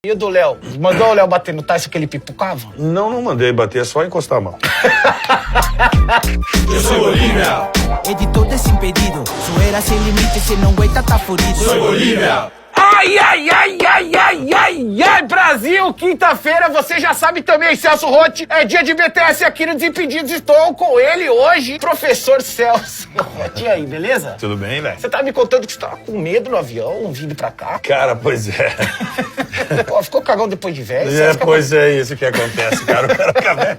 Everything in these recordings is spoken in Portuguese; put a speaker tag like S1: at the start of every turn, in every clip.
S1: E o do Léo? Mandou o Léo bater no Tyson que ele pipucava?
S2: Não mandei bater, é só encostar a mão.
S3: Eu sou Bolívia.
S4: Editor desimpedido, zoeira sem limite, se não aguenta tá furido.
S3: Sou Bolívia.
S1: Ai, Brasil, quinta-feira, você já sabe também, Celso Rotti, é dia de BTS aqui no Desimpedidos, estou com ele hoje, professor Celso Rotti. E aí, beleza?
S2: Tudo bem, velho?
S1: Você tava me contando que você tava com medo no avião, vindo pra cá.
S2: Cara, pois é.
S1: Pô, ficou cagão depois de velho?
S2: Pois é isso que acontece, cara. O cara fica velho.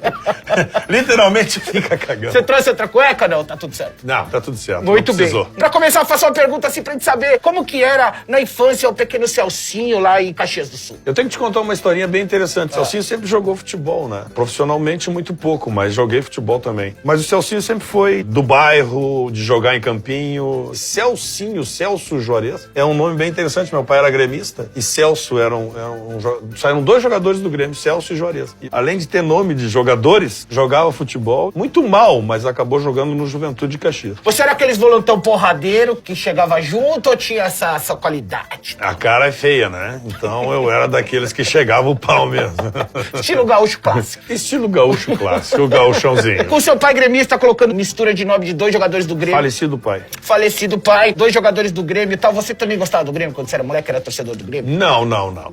S2: Literalmente fica cagando.
S1: Você trouxe outra cueca, não? Tá tudo certo.
S2: Não, tá tudo certo.
S1: Muito
S2: não
S1: bem.
S2: precisou.
S1: Pra começar, eu faço uma pergunta assim pra gente saber como que era na infância o pequeno Celcinho lá em Caxias do Sul.
S2: Eu tenho que te contar uma historinha bem interessante. O Celcinho sempre jogou futebol, né? Profissionalmente muito pouco, mas joguei futebol também. Mas o Celcinho sempre foi do bairro, de jogar em campinho. Celcinho, Celso Juarez, é um nome bem interessante. Meu pai era gremista e Celso saíram dois jogadores do Grêmio, Celso e Juarez. E, além de ter nome de jogadores, jogava futebol muito mal, mas acabou jogando no Juventude de Caxias.
S1: Você era aqueles volantão porradeiro que chegava junto ou tinha essa qualidade?
S2: A cara é feia, né? Então eu era daqueles que chegava o pau mesmo.
S1: Estilo gaúcho clássico.
S2: Estilo gaúcho clássico, o gaúchãozinho.
S1: Com seu pai gremista colocando mistura de nome de dois jogadores do Grêmio.
S2: Falecido pai.
S1: Falecido pai, dois jogadores do Grêmio e tal. Você também gostava do Grêmio quando você era moleque, era torcedor do Grêmio?
S2: Não.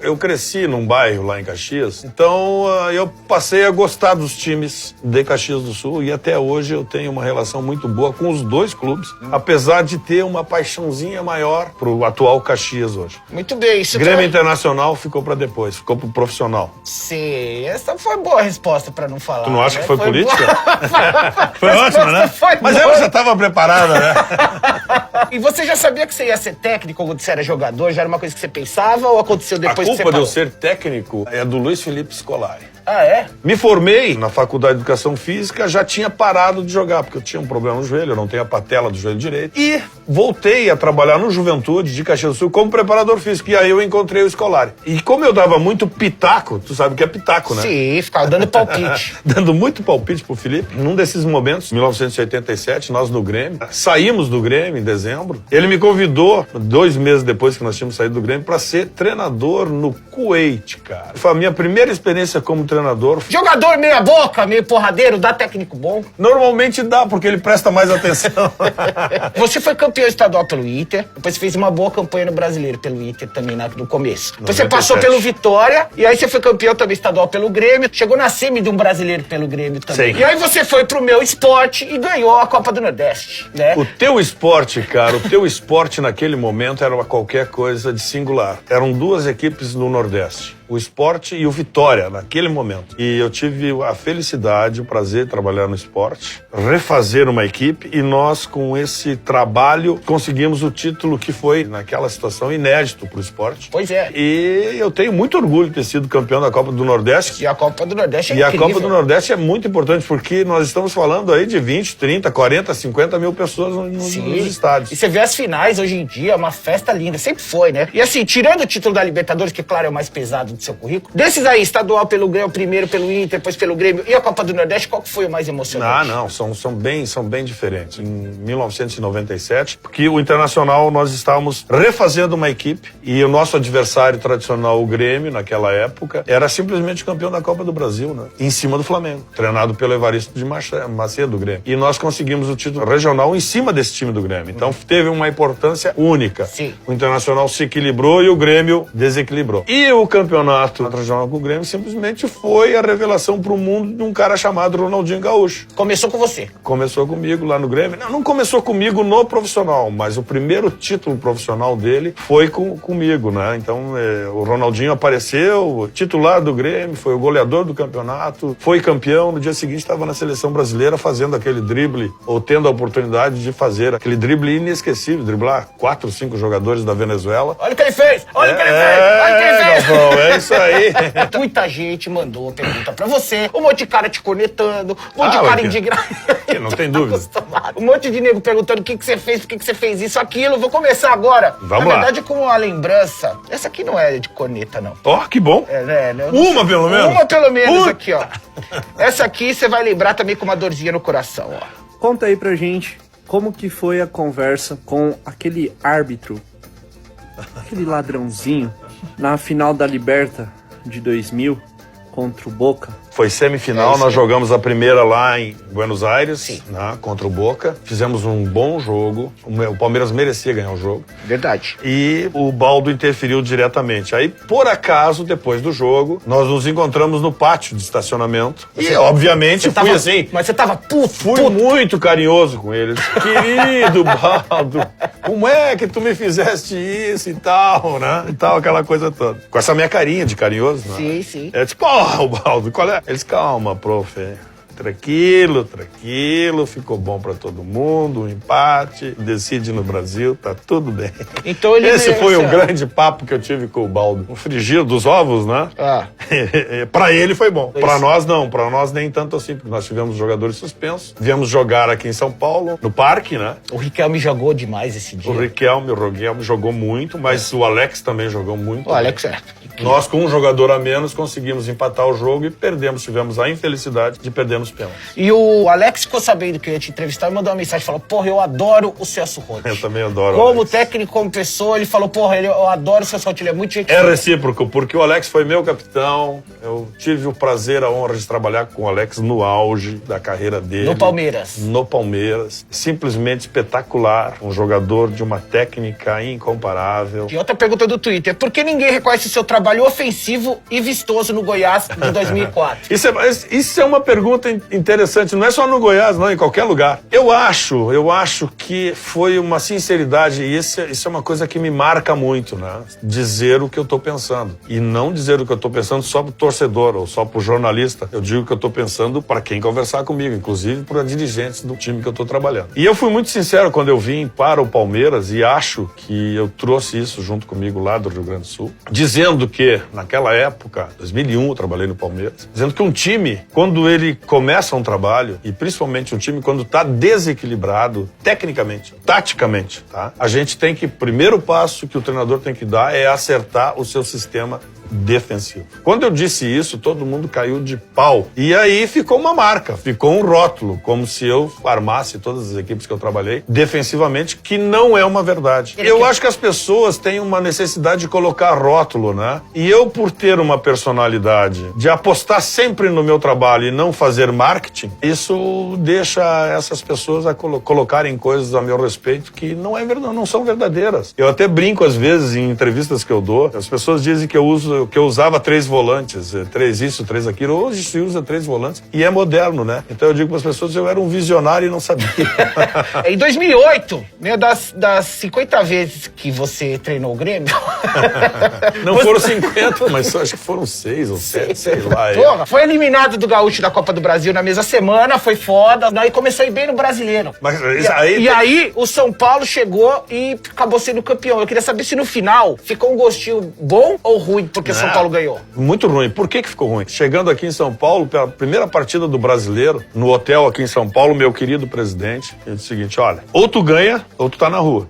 S2: Eu cresci num bairro lá em Caxias, então eu passei a gostar dos times de Caxias do Sul e até hoje eu tenho uma relação muito boa com os dois clubes, apesar de ter uma paixãozinha maior pro atual Caxias hoje.
S1: Muito bem. Isso
S2: Grêmio Internacional ficou pra depois, ficou pro profissional.
S1: Sim, essa foi boa resposta pra não falar.
S2: Tu não acha
S1: né?
S2: que foi política? Foi
S1: A
S2: ótimo, né?
S1: resposta foi
S2: Mas
S1: boa.
S2: ela já estava preparada, né?
S1: E você já sabia que você ia ser técnico quando você era jogador? Já era uma coisa que você pensava ou aconteceu
S2: A
S1: depois que você
S2: culpa de eu
S1: parou?
S2: ser técnico é do Luiz Felipe Scolari.
S1: Ah, é?
S2: Me formei na Faculdade de Educação Física, já tinha parado de jogar, porque eu tinha um problema no joelho, eu não tenho a patela do joelho direito. E voltei a trabalhar no Juventude de Caxias do Sul como preparador físico. E aí eu encontrei o Scolari. E como eu dava muito pitaco, tu sabe o que é pitaco, né?
S1: Sim, ficava dando palpite.
S2: Dando muito palpite pro Felipe. Num desses momentos, 1987, nós no Grêmio, saímos do Grêmio em dezembro. Ele me convidou, 2 meses depois que nós tínhamos saído do Grêmio, pra ser treinador no Kuwait, cara. Foi a minha primeira experiência como treinador.
S1: Jogador meia boca, meio porradeiro, dá técnico bom.
S2: Normalmente dá, porque ele presta mais atenção.
S1: Você foi campeão estadual pelo Inter, depois você fez uma boa campanha no Brasileiro pelo Inter também no começo. Depois você
S2: 97.
S1: passou pelo Vitória, e aí você foi campeão também estadual pelo Grêmio, chegou na semi de um Brasileiro pelo Grêmio também.
S2: Sim.
S1: E aí você foi pro Meu Esporte e ganhou a Copa do Nordeste, né?
S2: O teu esporte, cara, o teu esporte naquele momento era qualquer coisa de singular. Eram 2 equipes no Nordeste. O Sport e o Vitória, naquele momento. E eu tive a felicidade, o prazer de trabalhar no Sport, refazer uma equipe e nós, com esse trabalho, conseguimos o título que foi, naquela situação, inédito pro Sport.
S1: Pois é.
S2: E eu tenho muito orgulho de ter sido campeão da Copa do Nordeste.
S1: E a Copa do Nordeste é
S2: E a
S1: incrível.
S2: Copa do Nordeste é muito importante, porque nós estamos falando aí de 20, 30, 40, 50 mil pessoas nos estádios.
S1: E você vê as finais hoje em dia, é uma festa linda, sempre foi, né? E assim, tirando o título da Libertadores, que claro é o mais pesado do seu currículo, desses aí, estadual pelo Grêmio, primeiro pelo Inter, depois pelo Grêmio, e a Copa do Nordeste, qual que foi o mais emocionante?
S2: Não, são bem diferentes. Em 1997, porque o Internacional, nós estávamos refazendo uma equipe e o nosso adversário tradicional, o Grêmio, naquela época, era simplesmente campeão da Copa do Brasil, né? Em cima do Flamengo, treinado pelo Evaristo de Macedo, do Grêmio. E nós conseguimos o título regional em cima desse time do Grêmio. Então teve uma importância única.
S1: Sim.
S2: O Internacional se equilibrou e o Grêmio desequilibrou. E o campeonato regional com o Grêmio simplesmente foi a revelação pro mundo de um cara chamado Ronaldinho Gaúcho.
S1: Começou com você.
S2: Começou comigo lá no Grêmio. Não começou comigo no profissional, mas o primeiro título profissional dele foi comigo, né? Então, o Ronaldinho apareceu, titular do Grêmio, foi o goleador do campeonato, foi campeão. No dia seguinte estava na seleção brasileira fazendo aquele drible, ou tendo a oportunidade de fazer aquele drible inesquecível, driblar 4, 5 jogadores da Venezuela.
S1: Olha o que ele fez! Olha o que ele fez! Olha o que ele fez!
S2: Galvão, é isso aí.
S1: Muita gente mandou pergunta pra você, um monte de cara te cornetando, um monte de cara indignado.
S2: Não tem dúvida.
S1: Um monte de nego perguntando o que você fez, por que você fez isso, aquilo. Vou começar agora.
S2: Vamos
S1: Na
S2: lá.
S1: verdade, com uma lembrança. Essa aqui não é de corneta, não.
S2: Ó, que bom.
S1: É, né?
S2: Uma pelo menos?
S1: Uma pelo menos
S2: Puta.
S1: aqui, ó. Essa aqui você vai lembrar também com uma dorzinha no coração, ó.
S5: Conta aí pra gente como que foi a conversa com aquele árbitro, aquele ladrãozinho Na final da Liberta de 2000, contra o Boca.
S2: Foi semifinal, nós jogamos a primeira lá em Buenos Aires, né, contra o Boca. Fizemos um bom jogo, o Palmeiras merecia ganhar o jogo.
S1: Verdade.
S2: E o Baldo interferiu diretamente. Aí, por acaso, depois do jogo, nós nos encontramos no pátio de estacionamento. E, obviamente, fui assim...
S1: Mas você tava puto.
S2: Fui muito carinhoso com ele. Querido Baldo, como é que tu me fizeste isso e tal, né? E tal, aquela coisa toda. Com essa minha carinha de carinhoso, né?
S1: Sim, sim.
S2: É tipo, o Baldo, qual é? Eles, calma, prof. Tranquilo, ficou bom pra todo mundo, um empate, decide no Brasil, tá tudo bem.
S1: Então ele
S2: Esse foi o grande papo que eu tive com o Baldo. O frigir dos ovos, né? Pra ele foi bom. Pra nós não, pra nós nem tanto assim, porque nós tivemos jogadores suspensos. Viemos jogar aqui em São Paulo, no parque, né?
S1: O Riquelme jogou demais esse dia.
S2: O Riquelme jogou muito, mas o Alex também jogou muito.
S1: O Alex
S2: Nós, com um jogador a menos, conseguimos empatar o jogo e perdemos. Tivemos a infelicidade de perdermos pênaltis.
S1: E o Alex ficou sabendo que eu ia te entrevistar e mandou uma mensagem. Falou, porra, eu adoro o Celso Roth.
S2: Eu também adoro o
S1: Como
S2: Alex.
S1: técnico, como pessoa, ele falou, porra, eu adoro o Celso Roth, ele é muito gente
S2: É recíproco, porque o Alex foi meu capitão. Eu tive o prazer, a honra de trabalhar com o Alex no auge da carreira dele.
S1: No Palmeiras.
S2: No Palmeiras. Simplesmente espetacular. Um jogador de uma técnica incomparável.
S1: E outra pergunta do Twitter, por que ninguém reconhece o seu trabalho ofensivo e vistoso no Goiás de 2004?
S2: Isso é uma pergunta interessante, não é só no Goiás, não, em qualquer lugar. Eu acho que foi uma sinceridade, e isso é uma coisa que me marca muito, né? Dizer o que eu tô pensando. E não dizer o que eu tô pensando só pro torcedor ou só pro jornalista. Eu digo o que eu tô pensando para quem conversar comigo, inclusive para dirigentes do time que eu tô trabalhando. E eu fui muito sincero quando eu vim para o Palmeiras, e acho que eu trouxe isso junto comigo lá do Rio Grande do Sul, dizendo que, naquela época, 2001, eu trabalhei no Palmeiras, dizendo que um time, quando ele começa um trabalho, e principalmente um time quando está desequilibrado, tecnicamente, taticamente, tá? A gente tem que, primeiro passo que o treinador tem que dar é acertar o seu sistema defensivo. Quando eu disse isso, todo mundo caiu de pau. E aí ficou uma marca, ficou um rótulo, como se eu armasse todas as equipes que eu trabalhei defensivamente, que não é uma verdade. Eu acho que as pessoas têm uma necessidade de colocar rótulo, né? E eu, por ter uma personalidade de apostar sempre no meu trabalho e não fazer marketing, isso deixa essas pessoas a colocarem coisas a meu respeito que não são verdadeiras. Eu até brinco às vezes em entrevistas que eu dou, as pessoas dizem que eu usava 3 volantes, 3 isso, 3 aquilo. Hoje se usa 3 volantes e é moderno, né? Então eu digo para as pessoas que eu era um visionário e não sabia.
S1: Em 2008, né, das 50 vezes que você treinou o Grêmio...
S2: Não foram 50, mas acho que foram 6 ou 7, sei lá.
S1: Porra, foi eliminado do Gaúcho da Copa do Brasil na mesma semana, foi foda, aí começou a ir bem no Brasileiro.
S2: Mas
S1: E aí o São Paulo chegou e acabou sendo campeão. Eu queria saber se no final ficou um gostinho bom ou ruim, porque o São Paulo ganhou.
S2: Muito ruim. Por que ficou ruim? Chegando aqui em São Paulo, pela primeira partida do Brasileiro, no hotel aqui em São Paulo, meu querido presidente, ele disse o seguinte, olha, ou tu ganha, ou tu tá na rua.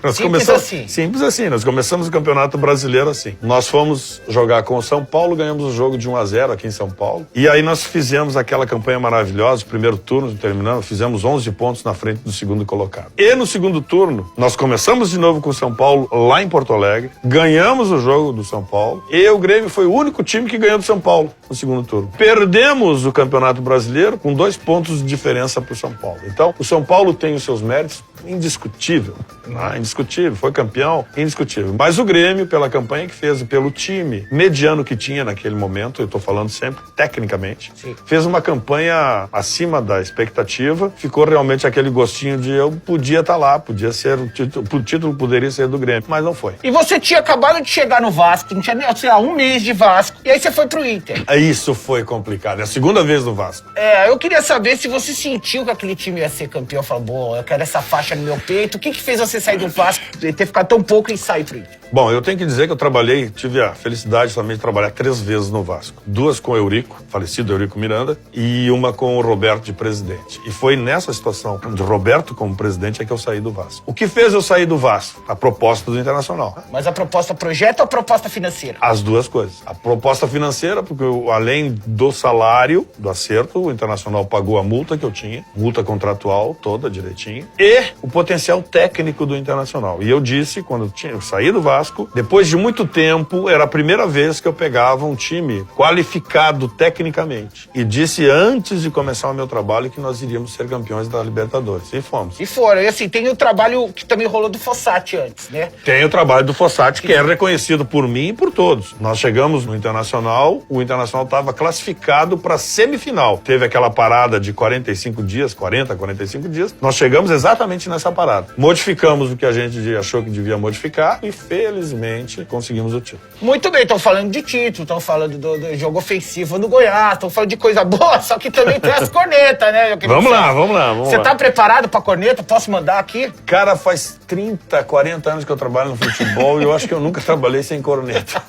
S1: Assim.
S2: Simples assim. Nós começamos o Campeonato Brasileiro assim. Nós fomos jogar com o São Paulo, ganhamos o jogo de 1-0 aqui em São Paulo. E aí nós fizemos aquela campanha maravilhosa, o primeiro turno terminamos, fizemos 11 pontos na frente do segundo colocado. E no segundo turno, nós começamos de novo com o São Paulo lá em Porto Alegre, ganhamos o jogo do São Paulo, e o Grêmio foi o único time que ganhou do São Paulo no segundo turno. Perdemos o Campeonato Brasileiro com 2 pontos de diferença para o São Paulo. Então, o São Paulo tem os seus méritos, indiscutível, né? Indiscutível, foi campeão, indiscutível. Mas o Grêmio, pela campanha que fez e pelo time mediano que tinha naquele momento, eu tô falando sempre tecnicamente, fez uma campanha acima da expectativa, ficou realmente aquele gostinho de eu podia estar lá, podia ser o título poderia ser do Grêmio, mas não foi.
S1: E você tinha acabado de chegar no Vasco, não tinha nem, sei lá, 1 mês de Vasco, e aí você foi pro Inter.
S2: Isso foi complicado, é a segunda vez no Vasco.
S1: Eu queria saber se você sentiu que aquele time ia ser campeão, falou, boa, eu quero essa faixa no meu peito. O que fez você sair do Vasco e ter ficado tão pouco e sair pro Inter?
S2: Bom, eu tenho que dizer que eu tive a felicidade também de trabalhar 3 vezes no Vasco. 2 com o Eurico, falecido Eurico Miranda, e uma com o Roberto de presidente. E foi nessa situação de Roberto como presidente é que eu saí do Vasco. O que fez eu sair do Vasco? A proposta do Internacional.
S1: Mas a proposta projeto ou a proposta financeira?
S2: As duas coisas. A proposta financeira, porque além do salário, do acerto, o Internacional pagou a multa que eu tinha, multa contratual toda direitinho, e o potencial técnico do Internacional. E eu disse, quando eu saí do Vasco, depois de muito tempo, era a primeira vez que eu pegava um time qualificado tecnicamente. E disse antes de começar o meu trabalho que nós iríamos ser campeões da Libertadores. E fomos.
S1: E foram. E assim, tem o trabalho que também rolou do Fossati antes, né?
S2: Tem o trabalho do Fossati, que é reconhecido por mim e por todos. Nós chegamos no Internacional, o Internacional estava classificado para semifinal. Teve aquela parada de 45 dias, 45 dias. Nós chegamos exatamente nessa parada. Modificamos o que a gente achou que devia modificar e, felizmente, conseguimos o título.
S1: Muito bem, estão falando de título, estão falando do jogo ofensivo do Goiás, estão falando de coisa boa, só que também tem as cornetas, né?
S2: Vamos lá.
S1: Você tá preparado pra corneta? Posso mandar aqui?
S2: Cara, faz 30, 40 anos que eu trabalho no futebol e eu acho que eu nunca trabalhei sem corneta.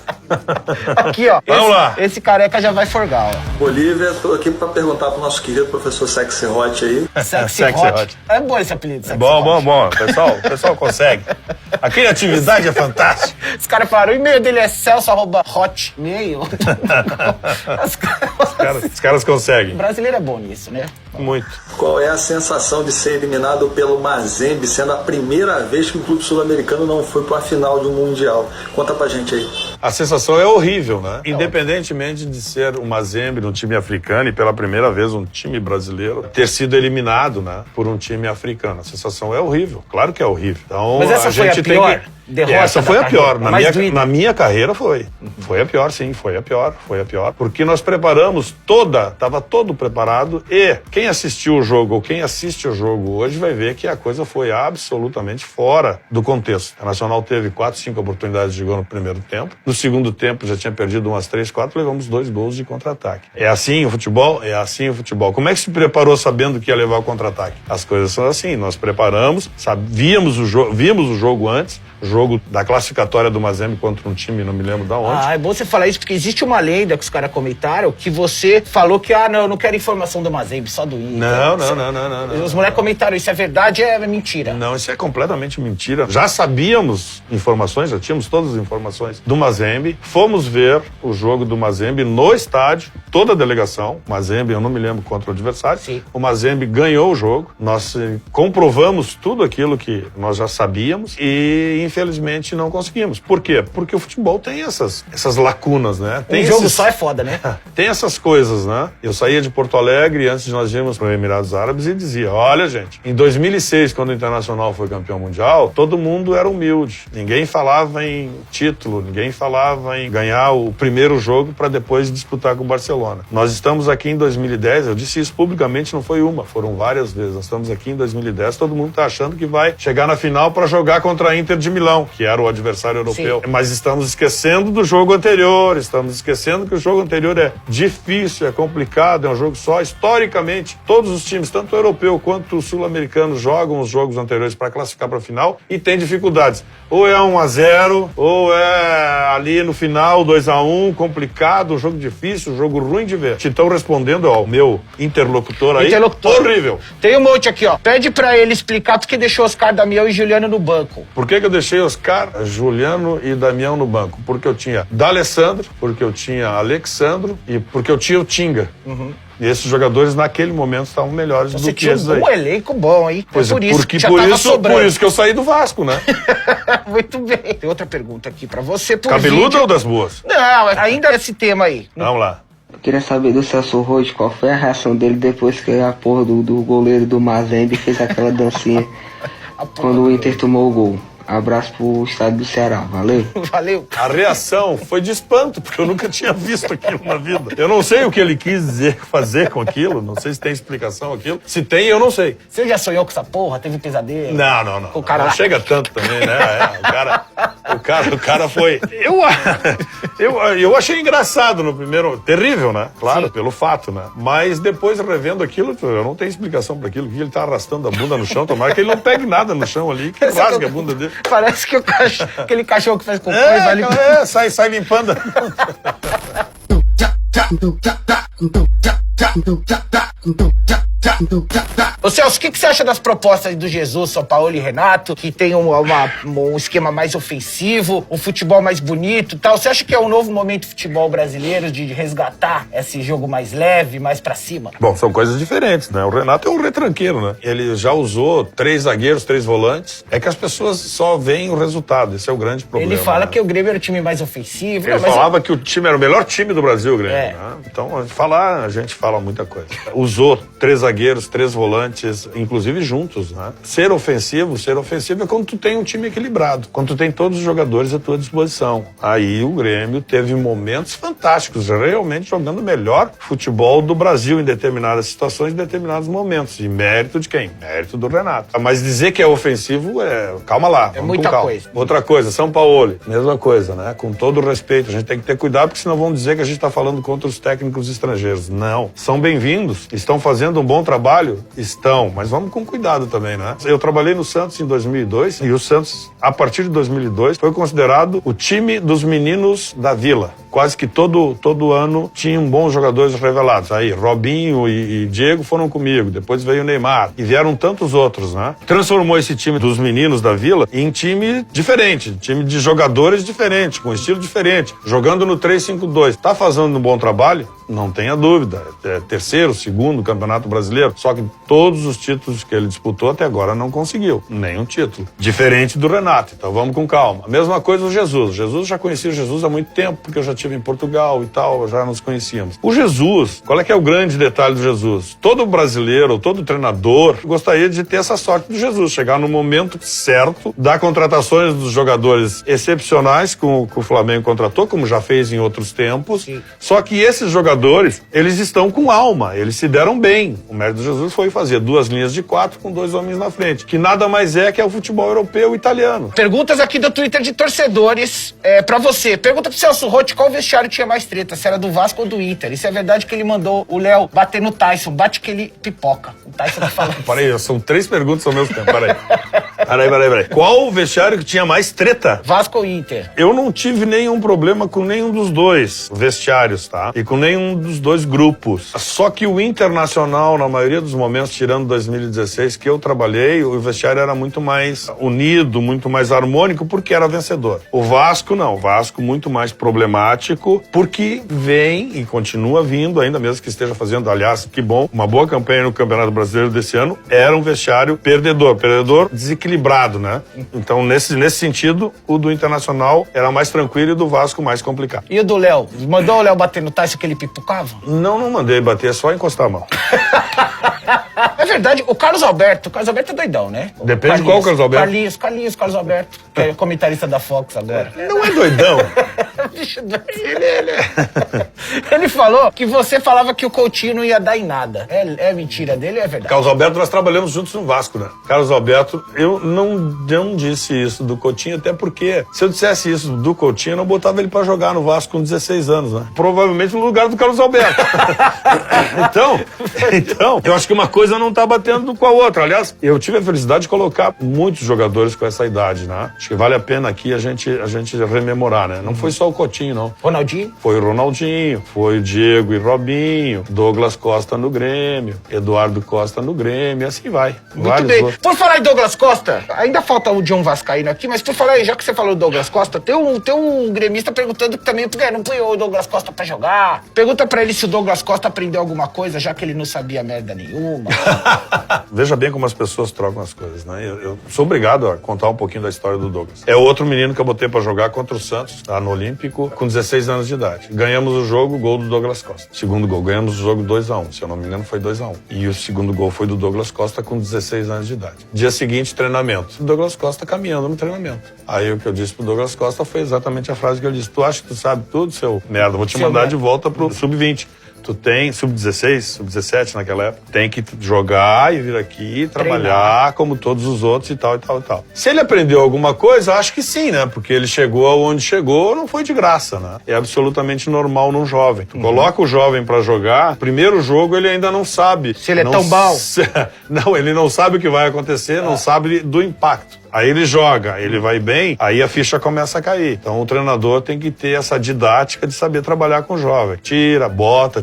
S1: Aqui, ó.
S2: Vamos lá.
S1: Esse careca já vai forgar, ó.
S6: Bolívia, tô aqui pra perguntar pro nosso querido professor Sexy Hot aí.
S1: Sexy Hot. É bom esse apelido, Sexy Hot.
S2: Bom. O pessoal consegue. A criatividade é fantástica.
S1: Os caras falaram, o e-mail dele é celso@hotmail.
S2: Os caras conseguem.
S1: O brasileiro é bom nisso, né?
S2: Muito.
S6: Qual é a sensação de ser eliminado pelo Mazembe, sendo a primeira vez que o clube sul-americano não foi para a final de um Mundial? Conta pra gente aí.
S2: A sensação é horrível, né? Independentemente de ser o Mazembe no time africano e pela primeira vez um time brasileiro ter sido eliminado, né, por um time africano. A sensação é horrível. Claro que é horrível. Então,
S1: mas essa foi a pior derrota?
S2: Essa foi a pior.
S1: Na
S2: minha carreira foi. Foi a pior, sim. Foi a pior. Porque nós preparamos estava todo preparado e quem assistiu o jogo ou quem assiste o jogo hoje vai ver que a coisa foi absolutamente fora do contexto. O Nacional teve 4, 5 oportunidades de gol no primeiro tempo. No segundo tempo já tinha perdido umas 3, 4, levamos 2 gols de contra-ataque. É assim o futebol? É assim o futebol. Como é que se preparou sabendo que ia levar o contra-ataque? As coisas são assim. Nós preparamos, vimos o jogo antes, jogo da classificatória do Mazembe contra um time, não me lembro da onde.
S1: É bom você falar isso, porque existe uma lenda que os caras comentaram, que você falou que, não, eu não quero informação do Mazembe, só do Inter.
S2: Não.
S1: Os moleques comentaram isso, é verdade, é mentira?
S2: Não, isso é completamente mentira. Já sabíamos informações, já tínhamos todas as informações do Mazembe. Fomos ver o jogo do Mazembe no estádio, toda a delegação. Mazembe, eu não me lembro contra o adversário.
S1: Sim.
S2: O Mazembe ganhou o jogo. Nós comprovamos tudo aquilo que nós já sabíamos e, infelizmente, não conseguimos. Por quê? Porque o futebol tem essas lacunas, né? Tem
S1: jogo só é foda, né?
S2: Tem essas coisas, né? Eu saía de Porto Alegre antes de nós irmos para os Emirados Árabes e dizia, olha, gente, em 2006, quando o Internacional foi campeão mundial, todo mundo era humilde. Ninguém falava em título, ninguém falava em ganhar o primeiro jogo para depois disputar com o Barcelona. Nós estamos aqui em 2010, eu disse isso publicamente, não foi uma, foram várias vezes. Nós estamos aqui em 2010, todo mundo está achando que vai chegar na final para jogar contra a Inter de Milão, que era o adversário europeu. Sim. Mas estamos esquecendo do jogo anterior, estamos esquecendo que o jogo anterior é difícil, é complicado, é um jogo só. Historicamente, todos os times, tanto o europeu quanto o sul-americano, jogam os jogos anteriores para classificar para a final e tem dificuldades. Ou é 1-0, ou é ali no final 2-1, complicado, um jogo difícil, um jogo ruim de ver. Então, respondendo ao meu interlocutor aí, horrível.
S1: Tem um monte aqui, ó. Pede pra ele explicar porque deixou Oscar, Damião e Juliano no banco.
S2: Por que eu deixei Oscar, Juliano e Damião no banco? Porque eu tinha D'Alessandro, porque eu tinha Alexandro e porque eu tinha o Tinga. E esses jogadores, naquele momento, estavam melhores do que esses aí.
S1: Um elenco bom, hein?
S2: Pois
S1: por isso que já
S2: por
S1: tava
S2: isso,
S1: sobrando.
S2: por isso que eu saí do Vasco, né?
S1: Muito bem. Tem outra pergunta aqui pra você.
S2: Cabeludo ou das boas?
S1: Não, ainda esse tema aí.
S2: Vamos lá.
S7: Eu queria saber do Celso Roth, qual foi a reação dele depois que a porra do goleiro do Mazembe fez aquela dancinha quando o Inter tomou o gol. Abraço pro estado do Ceará, valeu?
S1: Valeu.
S2: A reação foi de espanto, porque eu nunca tinha visto aquilo na vida. Eu não sei o que ele quis fazer com aquilo, não sei se tem explicação aquilo. Se tem, eu não sei.
S1: Você já sonhou com essa porra? Teve pesadelo?
S2: Não.
S1: O cara
S2: não chega tanto também, né? O cara foi... Eu achei engraçado no primeiro... Terrível, né? Claro, pelo fato, né? Mas depois, revendo aquilo, eu não tenho explicação para aquilo. Que ele tá arrastando a bunda no chão, tomara que ele não pegue nada no chão ali, que rasgue a bunda dele.
S1: Parece que aquele cachorro que faz cocô vai limpando.
S2: Sai limpando.
S1: Ô Celso, o que você acha das propostas do Jesus, São Paulo e Renato, que tem um esquema mais ofensivo, um futebol mais bonito e tal? Você acha que é um novo momento do futebol brasileiro de resgatar esse jogo mais leve, mais pra cima?
S2: Bom, são coisas diferentes, né? O Renato é um retranqueiro, né? Ele já usou 3 zagueiros, 3 volantes. É que as pessoas só veem o resultado, esse é o grande problema.
S1: Ele fala,
S2: né?
S1: que o Grêmio era o time mais ofensivo.
S2: Ele falava que o time era o melhor time do Brasil, o Grêmio.
S1: É.
S2: Né? Então, a gente fala muita coisa. Usou 3 zagueiros, 3 volantes, inclusive juntos, né? Ser ofensivo é quando tu tem um time equilibrado, quando tu tem todos os jogadores à tua disposição. Aí o Grêmio teve momentos fantásticos, realmente jogando o melhor futebol do Brasil em determinadas situações, em determinados momentos. E mérito de quem? Mérito do Renato. Mas dizer que é ofensivo calma lá.
S1: É muita coisa.
S2: Outra coisa, São Paulo, mesma coisa, né? Com todo o respeito, a gente tem que ter cuidado, porque senão vão dizer que a gente está falando contra os técnicos estrangeiros. Não. São bem-vindos, estão fazendo um bom trabalho? Estão, mas vamos com cuidado também, né? Eu trabalhei no Santos em 2002 e o Santos, a partir de 2002, foi considerado o time dos meninos da Vila. Quase que todo ano tinham bons jogadores revelados. Aí, Robinho e Diego foram comigo, depois veio o Neymar e vieram tantos outros, né? Transformou esse time dos meninos da Vila em time diferente, time de jogadores diferentes, com estilo diferente, jogando no 3-5-2. Tá fazendo um bom trabalho? Não tenha dúvida. É terceiro, segundo Campeonato Brasileiro, só que todos os títulos que ele disputou até agora não conseguiu, nenhum título. Diferente do Renato, então vamos com calma. A mesma coisa o Jesus. Eu já conhecia o Jesus há muito tempo, porque eu já estive em Portugal e tal, já nos conhecíamos. O Jesus, qual é que é o grande detalhe do Jesus? Todo brasileiro, todo treinador gostaria de ter essa sorte do Jesus, chegar no momento certo, dar contratações dos jogadores excepcionais que o Flamengo contratou, como já fez em outros tempos. Sim. Só que esses jogadores, eles estão com alma, eles se deram bem. O mérito do Jesus foi fazer 2 linhas de 4 com 2 homens na frente, que nada mais é que o futebol europeu e italiano.
S1: Perguntas aqui do Twitter de torcedores pra você. Pergunta pro Celso Rotti qual vestiário tinha mais treta, se era do Vasco ou do Inter. Isso é verdade que ele mandou o Léo bater no Tyson, bate que ele pipoca. O Tyson tá falando.
S2: Peraí, são 3 perguntas ao mesmo tempo, peraí. Qual o vestiário que tinha mais treta?
S1: Vasco ou Inter?
S2: Eu não tive nenhum problema com nenhum dos 2 vestiários, tá? E com nenhum dos 2 grupos. Só que o Internacional, na maioria dos momentos, tirando 2016, que eu trabalhei, o vestiário era muito mais unido, muito mais harmônico, porque era vencedor. O Vasco, não. O Vasco muito mais problemático, porque vem e continua vindo, ainda mesmo que esteja fazendo, aliás, que bom, uma boa campanha no Campeonato Brasileiro desse ano, era um vestiário perdedor desequilibrado, né? Então, nesse sentido, o do Internacional era mais tranquilo e o do Vasco mais complicado.
S1: E o do Léo? Mandou o Léo bater no Tyson que ele pipocava?
S2: Não mandei bater, é só encostar a mão.
S1: É verdade, o Carlos Alberto é doidão, né?
S2: Depende de qual Carlos Alberto.
S1: Carlos Alberto, que é comentarista da Fox agora.
S2: Não é doidão.
S1: Ele falou que você falava que o Coutinho não ia dar em nada. É mentira dele ou é verdade?
S2: Carlos Alberto, nós trabalhamos juntos no Vasco, né? Carlos Alberto, eu não disse isso do Coutinho, até porque se eu dissesse isso do Coutinho, eu não botava ele pra jogar no Vasco com 16 anos, né? Provavelmente no lugar do Carlos Alberto. Então, eu acho que uma coisa não tá batendo com a outra. Aliás, eu tive a felicidade de colocar muitos jogadores com essa idade, né? Acho que vale a pena aqui a gente rememorar, né? Não foi só o Coutinho, não.
S1: Ronaldinho?
S2: Foi o Ronaldinho, foi o Diego e Robinho, Douglas Costa no Grêmio, Eduardo Costa no Grêmio, assim vai.
S1: Muito bem. Outros. Por falar em Douglas Costa, ainda falta o John Vascaíno aqui, mas por falar aí, já que você falou do Douglas Costa, tem um gremista perguntando também por que não põe o Douglas Costa pra jogar. Pergunta pra ele se o Douglas Costa aprendeu alguma coisa, já que ele não sabia merda nenhuma.
S2: Veja bem como as pessoas trocam as coisas, né? Eu sou obrigado a contar um pouquinho da história do Douglas. É outro menino que eu botei pra jogar contra o Santos, lá no Olímpico, com 16 anos de idade. Ganhamos o jogo, gol do Douglas Costa. Segundo gol, ganhamos o jogo 2-1, se eu não me engano foi 2-1. E o segundo gol foi do Douglas Costa com 16 anos de idade. Dia seguinte, treinamento. O Douglas Costa caminhando no treinamento. Aí o que eu disse pro Douglas Costa foi exatamente a frase que eu disse: tu acha que tu sabe tudo, seu merda? Vou te mandar de volta pro Sub-20. Tu tem Sub-16, Sub-17 naquela época, tem que jogar e vir aqui trabalhar como todos os outros e tal, e tal, e tal. Se ele aprendeu alguma coisa, acho que sim, né? Porque ele chegou aonde chegou, não foi de graça, né? É absolutamente normal num jovem. Tu coloca o jovem pra jogar, primeiro jogo ele ainda não sabe.
S1: Se ele é tão bom.
S2: Não, ele não sabe o que vai acontecer, não sabe do impacto. Aí ele joga, ele vai bem, aí a ficha começa a cair. Então o treinador tem que ter essa didática de saber trabalhar com o jovem. Tira, bota,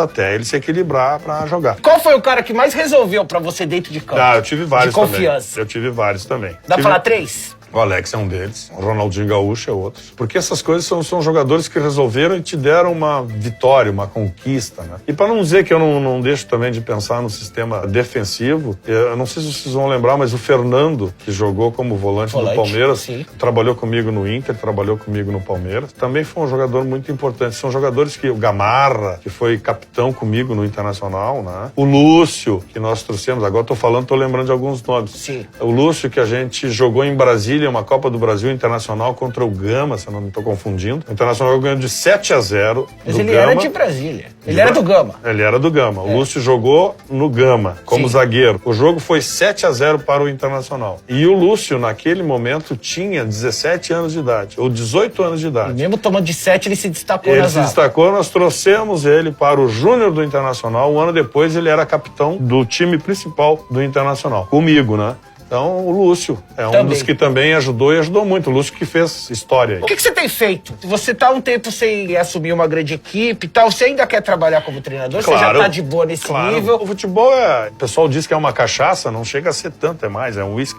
S2: até ele se equilibrar pra jogar.
S1: Qual foi o cara que mais resolveu pra você dentro de campo?
S2: Eu tive vários
S1: de confiança.
S2: também. Eu tive vários também.
S1: Dá pra falar 3?
S2: O Alex é um deles, o Ronaldinho Gaúcho é outro. Porque essas coisas são jogadores que resolveram e te deram uma vitória, uma conquista, né? E para não dizer que eu não deixo também de pensar no sistema defensivo, eu não sei se vocês vão lembrar, mas o Fernando, que jogou como volante do Palmeiras,
S1: sim.
S2: Trabalhou comigo no Inter, trabalhou comigo no Palmeiras, também foi um jogador muito importante. São jogadores que o Gamarra, que foi capitão comigo no Internacional, né? O Lúcio, que nós trouxemos, agora tô lembrando de alguns nomes.
S1: Sim.
S2: O Lúcio, que a gente jogou em Brasília, uma Copa do Brasil Internacional contra o Gama, se eu não me estou confundindo. O Internacional ganhou de 7-0
S1: Mas
S2: do
S1: ele
S2: Gama.
S1: era de Brasília. Ele era do Gama.
S2: Ele era do Gama. O Lúcio jogou no Gama, como zagueiro. O jogo foi 7-0 para o Internacional. E o Lúcio, naquele momento, tinha 17 anos de idade, ou 18 anos de idade.
S1: E mesmo tomando de 7, ele se destacou
S2: Ele
S1: na
S2: se
S1: zaga.
S2: destacou, nós trouxemos ele para o Júnior do Internacional. Um ano depois, ele era capitão do time principal do Internacional. Comigo, né? Então, o Lúcio é um dos que também ajudou e ajudou muito. O Lúcio que fez história aí.
S1: O que você tem feito? Você tá um tempo sem assumir uma grande equipe e tal, você ainda quer trabalhar como treinador?
S2: Claro,
S1: você já tá de boa nesse nível?
S2: O futebol o pessoal diz que é uma cachaça, não chega a ser tanto, é mais, é um uísque.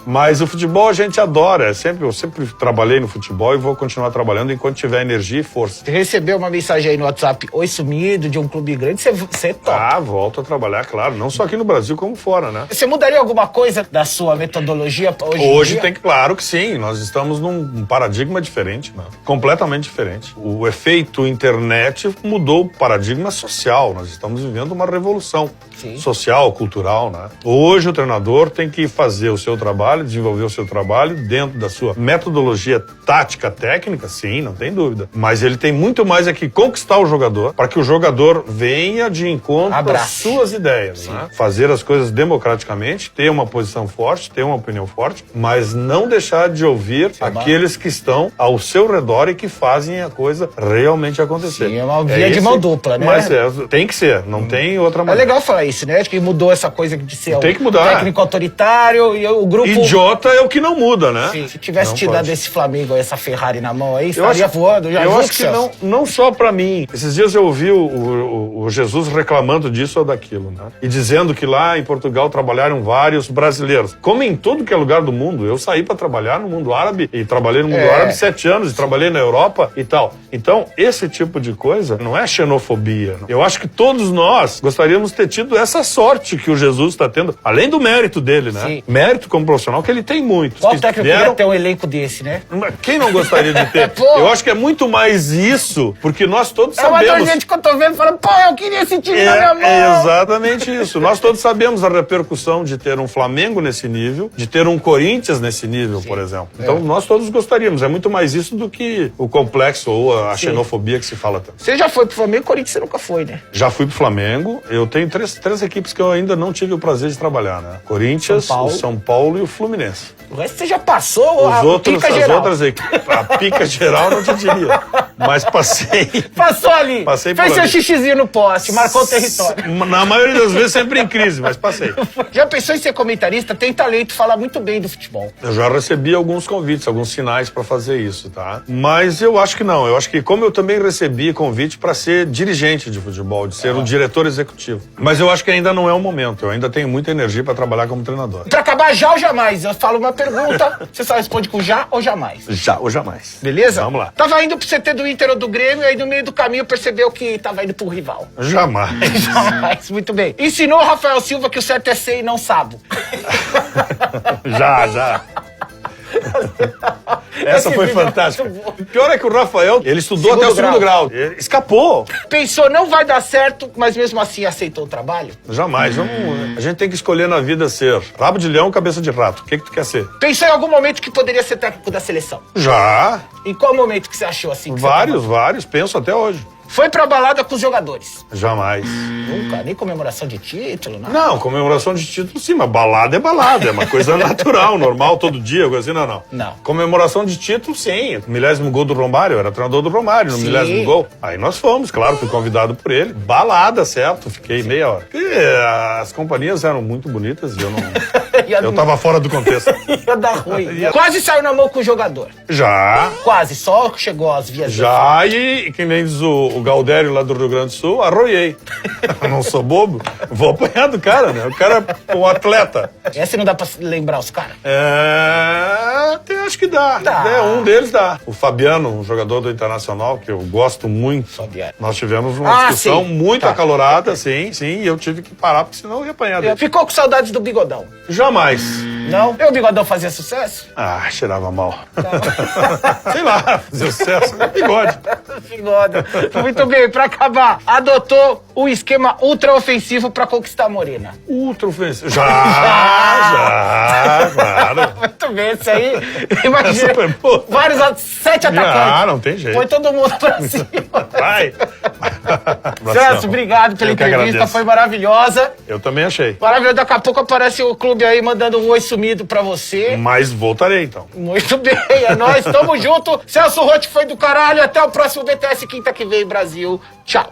S2: Mas o futebol a gente adora. Eu sempre trabalhei no futebol e vou continuar trabalhando enquanto tiver energia e força.
S1: Você recebeu uma mensagem aí no WhatsApp, oi sumido, de um clube grande, você topa.
S2: Volto a trabalhar, claro. Não só aqui no Brasil, como fora, né?
S1: Você mudaria alguma coisa da sua metodologia hoje em
S2: Hoje
S1: dia?
S2: tem que, claro que sim. Nós estamos num paradigma diferente, né? Completamente diferente. O efeito internet mudou o paradigma social. Nós estamos vivendo uma revolução social, cultural, né? Hoje o treinador tem que fazer o seu trabalho, desenvolver o seu trabalho dentro da sua metodologia tática, técnica, sim, não tem dúvida. Mas ele tem muito mais que conquistar o jogador para que o jogador venha de encontro às suas ideias, né? Fazer as coisas democraticamente, ter uma posição forte, ter uma opinião forte, mas não deixar de ouvir aqueles que estão ao seu redor e que fazem a coisa realmente acontecer.
S1: Sim, é uma via de mão dupla, né?
S2: Mas tem que ser, não tem outra maneira.
S1: É legal falar isso, né? Acho que mudou essa coisa de ser
S2: tem que mudar.
S1: técnico autoritário e o grupo...
S2: Idiota é o que não muda, né?
S1: Sim. Se tivesse
S2: não
S1: te
S2: pode.
S1: dado esse Flamengo, essa Ferrari na mão aí, estaria voando.
S2: Eu acho que não só pra mim. Esses dias eu ouvi o Jesus reclamando disso ou daquilo, né? E dizendo que lá em Portugal trabalharam vários brasileiros. Como em todo que é lugar do mundo. Eu saí pra trabalhar no mundo árabe e trabalhei no mundo árabe 7 anos e trabalhei na Europa e tal. Então, esse tipo de coisa não é xenofobia. Eu acho que todos nós gostaríamos de ter tido essa sorte que o Jesus está tendo, além do mérito dele, né?
S1: Sim.
S2: Mérito como profissional que ele tem muito.
S1: Qual técnico queria ter um elenco desse, né?
S2: Quem não gostaria de ter? Eu acho que é muito mais isso, porque nós todos
S1: É uma
S2: sabemos...
S1: dorzinha de cotovelo falando, pô, eu queria esse time na minha mão.
S2: É exatamente isso. Nós todos sabemos a repercussão de ter um Flamengo nesse nível, de ter um Corinthians nesse nível, por exemplo. Então, nós todos gostaríamos. É muito mais isso do que o complexo ou a xenofobia que se fala tanto.
S1: Você já foi pro Flamengo, Corinthians você nunca foi, né?
S2: Já fui pro Flamengo. Eu tenho três equipes que eu ainda não tive o prazer de trabalhar, né? Corinthians, o São Paulo e o Fluminense.
S1: O resto você já passou a pica geral.
S2: As outras equipes. A pica geral não te diria. Mas passei.
S1: Passou ali.
S2: Passei por
S1: Fez seu
S2: ali.
S1: xixizinho no poste, marcou o território.
S2: Na maioria das vezes sempre em crise, mas passei.
S1: Já pensou em ser comentarista? Tem talento, fala muito bem do futebol.
S2: Eu já recebi alguns convites, alguns sinais pra fazer isso, tá? Mas eu acho que não. Eu acho que como eu também recebi convite pra ser dirigente de futebol, de ser um diretor executivo. Mas eu acho que ainda não é o momento. Eu ainda tenho muita energia pra trabalhar como treinador.
S1: Pra acabar, já ou jamais? Eu falo uma pergunta, você só responde com já ou jamais.
S2: Já ou jamais.
S1: Beleza?
S2: Vamos lá.
S1: Tava indo pro CT do Inter ou do Grêmio, aí no meio do caminho percebeu que tava indo pro rival.
S2: Jamais.
S1: Jamais, muito bem. Ensinou o Rafael Silva que o certo é ser e não sabo.
S2: Já. Essa foi fantástica. O pior é que o Rafael, ele estudou até o segundo grau. Ele escapou.
S1: Pensou, não vai dar certo, mas mesmo assim aceitou o trabalho?
S2: Jamais. A gente tem que escolher na vida ser rabo de leão, cabeça de rato. O que tu quer ser?
S1: Pensou em algum momento que poderia ser técnico da seleção?
S2: Já.
S1: Em qual momento que você achou assim? Que
S2: Vários. Penso até hoje.
S1: Foi pra balada com os jogadores?
S2: Jamais.
S1: Nunca, nem comemoração de título, nada.
S2: Não, comemoração de título sim, mas balada é balada, é uma coisa natural, normal, todo dia, coisa assim, não.
S1: Não.
S2: Comemoração de título, sim. O 10º gol do Romário, eu era treinador do Romário, no 10º gol. Aí nós fomos, claro, fui convidado por ele. Balada, certo, fiquei meia hora. Porque as companhias eram muito bonitas e eu não... Eu tava fora do contexto.
S1: Ia dar ruim. Quase saiu na mão com o jogador.
S2: Já.
S1: Quase, só chegou às vias.
S2: Já, e que nem diz o Galdério lá do Rio Grande do Sul, arroiei. Eu não sou bobo, vou apanhar do cara, né? O cara é um atleta.
S1: Esse não dá pra lembrar os caras?
S2: Acho que dá.
S1: Dá.
S2: Um deles dá. O Fabiano, um jogador do Internacional, que eu gosto muito.
S1: Fabiano.
S2: Nós tivemos uma discussão
S1: sim.
S2: muito acalorada, sim, e eu tive que parar, porque senão eu ia apanhar dele.
S1: Ficou com saudades do Bigodão?
S2: Jamais.
S1: Não? E o Bigodão fazia sucesso?
S2: Cheirava mal. Sei lá, fazia sucesso. Bigode.
S1: Bigode. Muito bem, pra acabar, adotou o esquema ultra-ofensivo pra conquistar a Morena.
S2: Ultra ofensivo. Já, claro.
S1: Muito bem, isso aí. Imagina, vários 7 atacantes.
S2: Não tem jeito.
S1: Foi todo mundo pra cima.
S2: Vai.
S1: Celso, obrigado pela
S2: Eu que
S1: entrevista,
S2: agradeço.
S1: foi maravilhosa.
S2: Eu também achei.
S1: Maravilhoso, daqui a pouco aparece o clube aí mandando um oi sumido pra você.
S2: Mas voltarei, então.
S1: Muito bem, é nóis, tamo junto. Celso Rotti foi do caralho, até o próximo BTS quinta que vem, Brasil. Tchau.